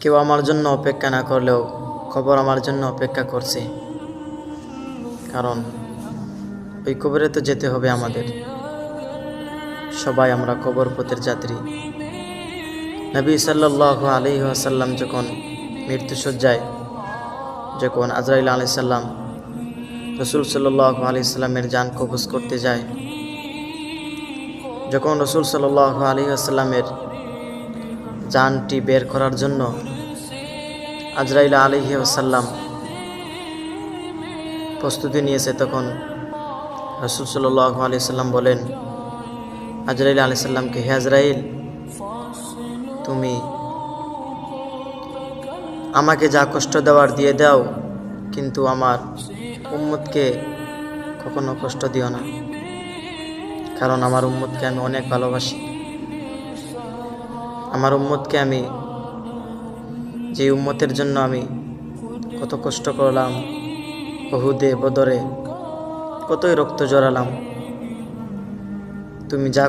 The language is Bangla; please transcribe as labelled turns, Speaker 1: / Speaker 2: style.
Speaker 1: কেউ আমার জন্য অপেক্ষা না করলেও কবর আমার জন্য অপেক্ষা করছে, কারণ ওই কবরে তো যেতে হবে আমাদের। সবাই আমরা কবর পথের যাত্রী। নবী সাল্লাল্লাহু আলাইহি ওয়াসাল্লাম যখন মৃত্যুসজ্জায়, যখন আজরাইল আলাইহিস সালাম রাসূল সাল্লাল্লাহু আলাইহি সাল্লামের জান কবজ করতে যায়, যখন রাসূল সাল্লাল্লাহু আলাইহি ওয়াসাল্লামের জানটি বের করার জন্য আজরাইল আলাইহি ওয়াসাল্লাম প্রস্তুতি নিয়েছে, তখন রাসূল সাল্লাল্লাহু আলাইহি ওয়াসাল্লাম বলেন আজরাইল আলাইহিস সালামকে, হে আজরাইল, তুমি আমাকে যা কষ্ট দেওয়ার দিয়ে দাও, কিন্তু আমার উম্মতকে কখনো কষ্ট দিও না, কারণ আমার উম্মতকে আমি অনেক ভালোবাসি। আমার উম্মতকে আমি, যে উম্মতের জন্য আমি কত কষ্ট করলাম, উহুদে বদরে কতই রক্ত জড়ালাম, তুমি যা